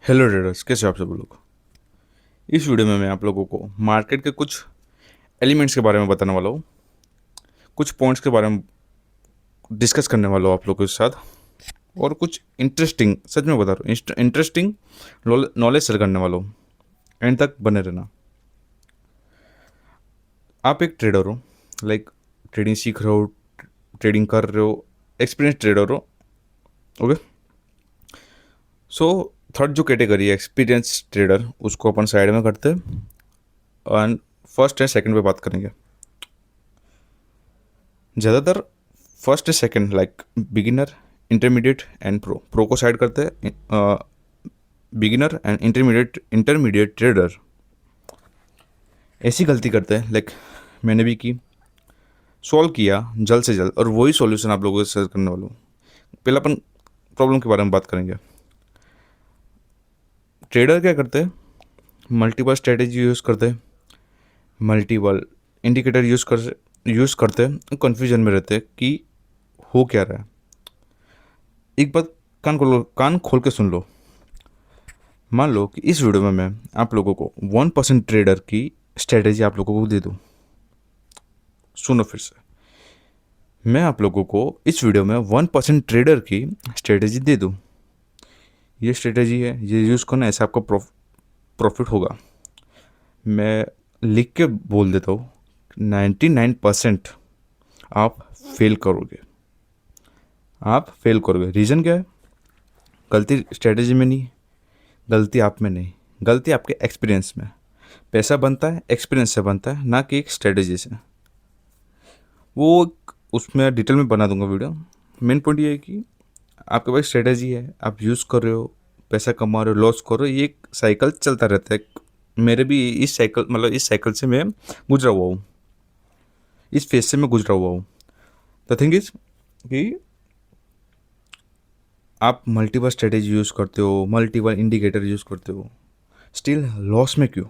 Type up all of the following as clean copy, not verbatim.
Hello traders, कैसे हो आप सब लोग। इस वीडियो में मैं आप लोगों को मार्केट के कुछ एलिमेंट्स के बारे में बताने वाला हूँ, कुछ पॉइंट्स के बारे में डिस्कस करने वाला हूँ आप लोगों के साथ, और कुछ इंटरेस्टिंग, सच में बता रहा हूँ, इंटरेस्टिंग नॉलेज शेयर करने वाला हूँ। एंड तक बने रहना। आप एक ट्रेडर हो, लाइक ट्रेडिंग सीख रहे हो, ट्रेडिंग कर रहे हो, एक्सपीरियंस ट्रेडर हो। ओके, सो थर्ड जो कैटेगरी है एक्सपीरियंस ट्रेडर, उसको अपन साइड में करते हैं और फर्स्ट एंड सेकंड पे बात करेंगे। ज़्यादातर first second, like beginner, intermediate and pro. Pro को साइड करते हैं, बिगिनर एंड इंटरमीडिएट ट्रेडर ऐसी गलती करते हैं, लाइक मैंने भी की, सॉल्व किया जल्द से जल्द, और वही सॉल्यूशन आप लोगों को शेयर करने वाला हूँ। पहले अपन प्रॉब्लम के बारे में बात करेंगे। ट्रेडर क्या करते हैं, मल्टीपल स्ट्रेटेजी यूज़ करते हैं, मल्टीपल इंडिकेटर यूज़ करते हैं, कन्फ्यूजन में रहते हैं कि हो क्या रहा है। एक बात कान खोल के सुन लो। मान लो कि इस वीडियो में मैं आप लोगों को 1% ट्रेडर की स्ट्रेटेजी आप लोगों को दे दूँ। सुनो फिर से, मैं आप लोगों को इस वीडियो में 1% ट्रेडर की स्ट्रेटेजी दे दूँ। ये स्ट्रेटेजी है, ये यूज़ करना, ऐसे आपको प्रॉफिट होगा। मैं लिख के बोल देता हूँ, 99% आप फेल करोगे। आप फेल करोगे। रीज़न क्या है? गलती स्ट्रेटेजी में नहीं, गलती आप में नहीं, गलती आपके एक्सपीरियंस में। पैसा बनता है एक्सपीरियंस से बनता है, ना कि एक स्ट्रेटेजी से। वो उसमें डिटेल में बना दूंगा वीडियो। मेन पॉइंट ये है कि आपके पास स्ट्रेटेजी है, आप यूज़ कर रहे हो, पैसा कमा रहे हो, लॉस कर रहे हो, ये एक साइकिल चलता रहता है। मेरे भी इस साइकिल से मैं गुजरा हुआ हूँ, इस फेज से मैं गुजरा हुआ हूँ। द थिंग इज कि आप मल्टीपल स्ट्रेटेजी यूज़ करते हो, मल्टीपल इंडिकेटर यूज़ करते हो, स्टिल लॉस में क्यों?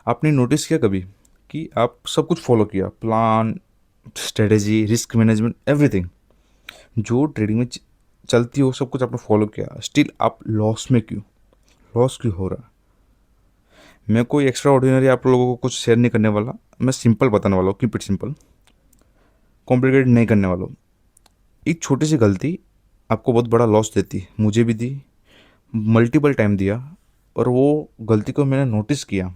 आपने नोटिस किया कभी कि आप सब कुछ फॉलो किया, plan, strategy, risk management, everything जो ट्रेडिंग में चलती हो, सब कुछ आपने फॉलो किया, स्टिल आप लॉस में क्यों? लॉस क्यों हो रहा है? मैं कोई एक्स्ट्रा ऑर्डिनरी आप लोगों को कुछ शेयर नहीं करने वाला, मैं सिंपल बताने वाला हूँ, कीप इट सिंपल, कॉम्प्लिकेटेड नहीं करने वाला हूँ। एक छोटी सी गलती आपको बहुत बड़ा लॉस देती है, मुझे भी दी, मल्टीपल टाइम दिया, और वो गलती को मैंने नोटिस किया।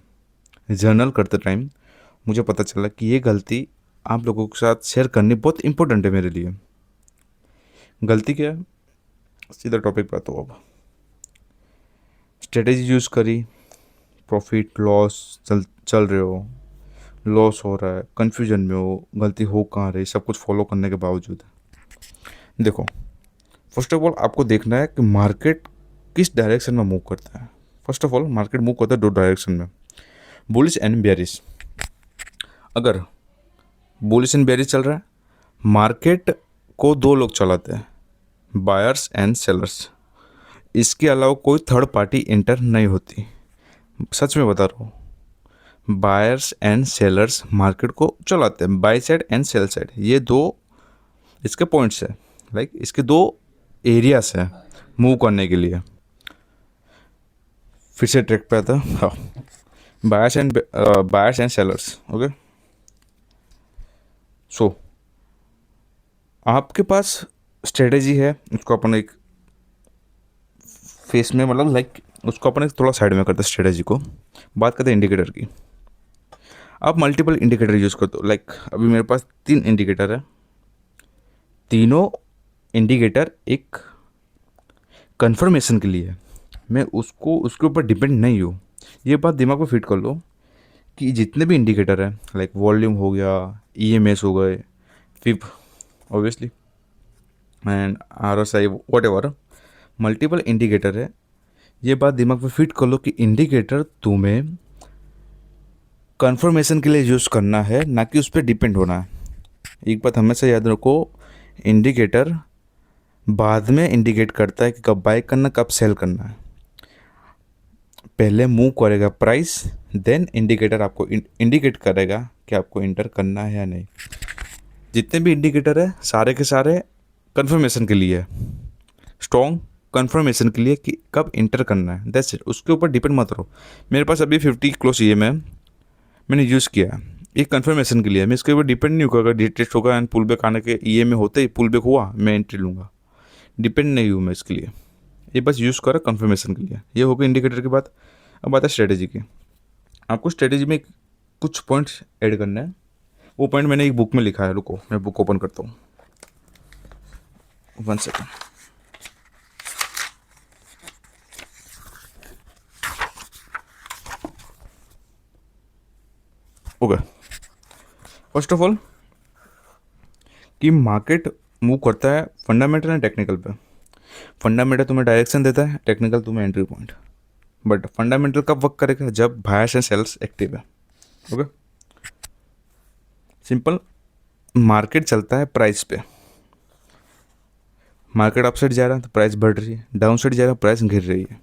जर्नल करते टाइम मुझे पता चला कि ये गलती आप लोगों के साथ शेयर करनी बहुत इंपॉर्टेंट है मेरे लिए। गलती क्या है? सीधा टॉपिक पे आता हूँ। अब स्ट्रेटेजी यूज़ करी, प्रॉफिट लॉस चल चल रहे हो, लॉस हो रहा है, कन्फ्यूजन में हो, गलती हो कहाँ रही, सब कुछ फॉलो करने के बावजूद। देखो, फर्स्ट ऑफ ऑल आपको देखना है कि मार्केट किस डायरेक्शन में मूव करता है। First of all market move करता है दो डायरेक्शन में, बुलिश एंड बेयरिश। अगर बुलिश एंड बेयरिश चल रहा है, मार्केट को दो लोग चलाते हैं, बायर्स एंड सेलर्स। इसके अलावा कोई थर्ड पार्टी एंटर नहीं होती। सच में बता रहा हूँ, बायर्स एंड सेलर्स मार्केट को चलाते हैं, by side and sell side. ये दो इसके पॉइंट्स है, लाइक इसके दो एरियाज है मूव करने के लिए। फिर से ट्रैक पे आता है, हाँ, बायर्स एंड सेलर्स। ओके, सो आपके पास स्ट्रेटेजी है, उसको अपन एक फेस में, मतलब लाइक उसको अपन एक थोड़ा साइड में करते हैं स्ट्रेटेजी को। बात करते हैं इंडिकेटर की। आप मल्टीपल इंडिकेटर यूज़ करते हो, लाइक अभी मेरे पास 3 इंडिकेटर है। तीनों इंडिकेटर एक कंफर्मेशन के लिए है, मैं उसके ऊपर डिपेंड नहीं हूँ। ये बात दिमाग में फिट कर लो कि जितने भी इंडिकेटर हैं, लाइक वॉल्यूम हो गया, ईएमएस हो गए, फिप obviously, and RSI, whatever, multiple indicator है। ये बात दिमाग में फिट कर लो कि इंडिकेटर तुम्हें कंफर्मेशन के लिए यूज़ करना है, ना कि उस पर डिपेंड होना है। एक बात हमेशा याद रखो, इंडिकेटर बाद में इंडिकेट करता है कि कब बाय करना, कब सेल करना है। पहले मूव करेगा प्राइस, देन इंडिकेटर आपको इंडिकेट करेगा कि आपको इंटर करना है या नहीं। जितने भी इंडिकेटर है सारे के सारे कंफर्मेशन के लिए है, स्ट्रॉन्ग कंफर्मेशन के लिए कि कब इंटर करना है, दैट्स इट। उसके ऊपर डिपेंड मत रहो। मेरे पास अभी 50 क्लोज EM है, मैंने यूज़ किया है, ये कंफर्मेशन के लिए। मैं इसके ऊपर डिपेंड नहीं होगा, अगर डिटेस्ट होगा एंड पुल बैक आने के EM में होते ही पुल बैक हुआ मैं एंट्री लूँगा, डिपेंड नहीं हूँ मैं इसके लिए। ये बस यूज़ करा कंफर्मेशन के लिए। ये हो गया इंडिकेटर की बात। अब आता है स्ट्रेटेजी की। आपको स्ट्रेटेजी में कुछ पॉइंट्स ऐड करना है। वो पॉइंट मैंने एक बुक में लिखा है, रुको मैं बुक ओपन करता हूँ, 1 second. Okay, first of all कि मार्केट मूव करता है फंडामेंटल एंड टेक्निकल पे। फंडामेंटल तुम्हें डायरेक्शन देता है, टेक्निकल तुम्हें एंट्री पॉइंट। बट फंडामेंटल कब वर्क करेगा, जब बायर्स एंड सेल्स एक्टिव है। Okay, simple. मार्केट चलता है प्राइस पे। मार्केट अप साइड जा रहा है तो प्राइस बढ़ रही है, डाउन साइड जा रहा है प्राइस गिर रही है।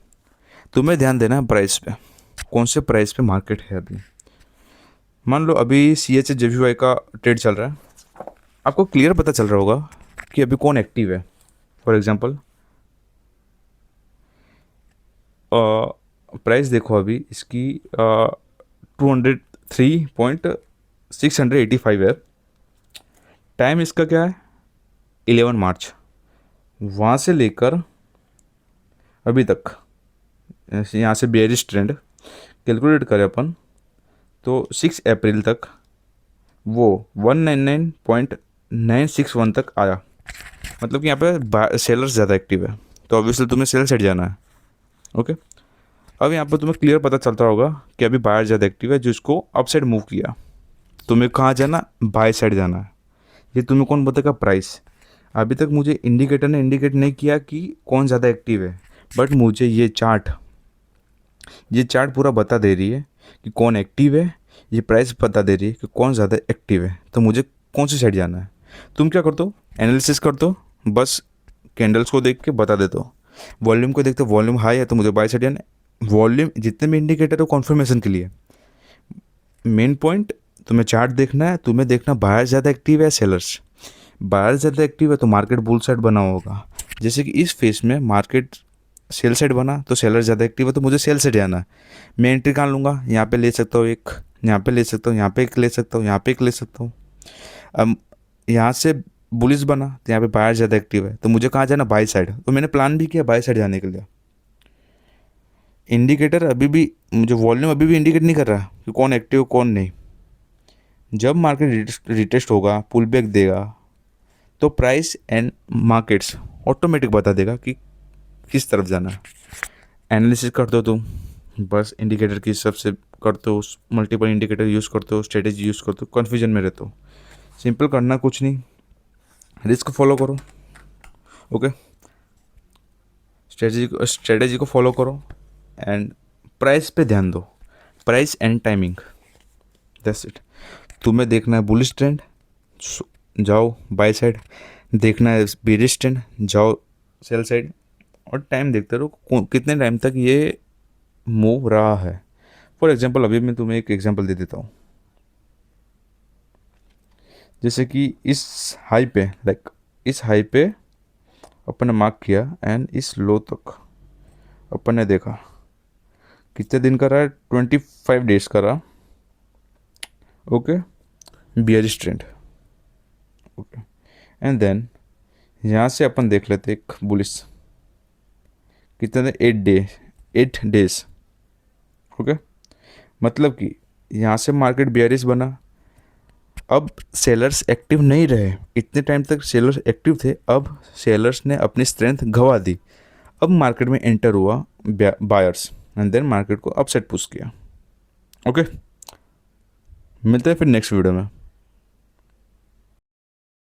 तुम्हें ध्यान देना है प्राइस पे, कौन से प्राइस पे मार्केट है अभी। मान लो अभी CHJVY का ट्रेड चल रहा है, आपको क्लियर पता चल रहा होगा कि अभी कौन एक्टिव है। फॉर एग्जांपल प्राइस देखो अभी इसकी 203.685 है। टाइम इसका क्या है, 11 मार्च। वहाँ से लेकर अभी तक, यहाँ से बेयरिश ट्रेंड कैलकुलेट करें अपन तो 6 अप्रैल तक वो 199.961 तक आया। मतलब कि यहाँ पे सेलर्स ज़्यादा एक्टिव है, तो ऑब्वियसली तुम्हें सेल साइड जाना है। ओके, अब यहाँ पर तुम्हें क्लियर पता चलता होगा कि अभी बायर ज़्यादा एक्टिव है, जिसको अप साइड मूव किया। तुम्हें कहाँ जाना, बाय साइड जाना है। ये तुम्हें कौन बताएगा, प्राइस। अभी तक मुझे इंडिकेटर ने इंडिकेट नहीं किया कि कौन ज़्यादा एक्टिव है, बट मुझे ये चार्ट पूरा बता दे रही है कि कौन एक्टिव है। ये प्राइस बता दे रही है कि कौन ज़्यादा एक्टिव है, तो मुझे कौन सी साइड जाना है। तुम क्या करते हो, एनालिसिस करते हो, बस कैंडल्स को देख के बता देते हो। वॉल्यूम को देखते हो, वॉल्यूम हाई है तो मुझे बाय साइड जाना है। वॉल्यूम जितने भी इंडिकेटर हो कॉन्फर्मेशन के लिए। मेन पॉइंट तुम्हें चार्ट देखना है, तुम्हें देखना बायर ज़्यादा एक्टिव है सेलर्स। बायर ज़्यादा एक्टिव है तो मार्केट बुल साइड बना होगा। जैसे कि इस फेस में मार्केट सेल साइड बना तो सेलर ज़्यादा एक्टिव है तो मुझे सेल साइड जाना है। मैं एंट्री कहाँ लूँगा, यहाँ पे ले सकता हूँ एक, यहाँ पे ले सकता हूँ, यहाँ पे एक ले सकता हूँ, यहाँ पे एक ले सकता हूँ। अब यहाँ से बुलिस बना तो यहाँ पे बायर ज़्यादा एक्टिव है तो मुझे कहाँ जाना, बाई साइड। तो मैंने प्लान भी किया बाई साइड जाने के लिए। इंडिकेटर अभी भी मुझे वॉल्यूम अभी भी इंडिकेट नहीं कर रहा कि कौन एक्टिव कौन नहीं। जब मार्केट रिटेस्ट होगा, पुल बैक देगा, तो प्राइस एंड मार्केट्स ऑटोमेटिक बता देगा कि किस तरफ जाना है। एनालिसिस करते हो तुम, बस इंडिकेटर की सबसे करते हो, मल्टीपल इंडिकेटर यूज़ करते हो, स्ट्रेटेजी यूज़ करते हो, कन्फ्यूजन में रहते हो। सिंपल करना कुछ नहीं, रिस्क फॉलो करो। ओके, स्ट्रेटेजी को फॉलो करो एंड प्राइस पे ध्यान दो, price and timing, that's it. तुम्हें देखना है बुलिश ट्रेंड, जाओ बाय साइड। देखना है बेरिश ट्रेंड, जाओ सेल साइड। और टाइम देखते रहो कितने टाइम तक ये मूव रहा है। फॉर एग्जांपल अभी मैं तुम्हें एक एग्जांपल दे देता हूँ। जैसे कि इस हाई पे, इस हाई पे अपन ने मार्क किया एंड इस लो तक अपन ने देखा कितने दिन का रहा है, 25 डेज का रहा। Okay, bearish trend. Okay, and then यहाँ से अपन देख लेते एक बुलिस, कितने, 8 डेज। ओके, मतलब कि यहाँ से मार्केट बियरिश बना। अब सेलर्स एक्टिव नहीं रहे, इतने टाइम तक सेलर्स एक्टिव थे, अब सेलर्स ने अपनी स्ट्रेंथ गंवा दी। अब मार्केट में एंटर हुआ बायर्स एंड देन मार्केट को अपसाइड पुश किया। ओके, मिलते हैं फिर नेक्स्ट वीडियो में।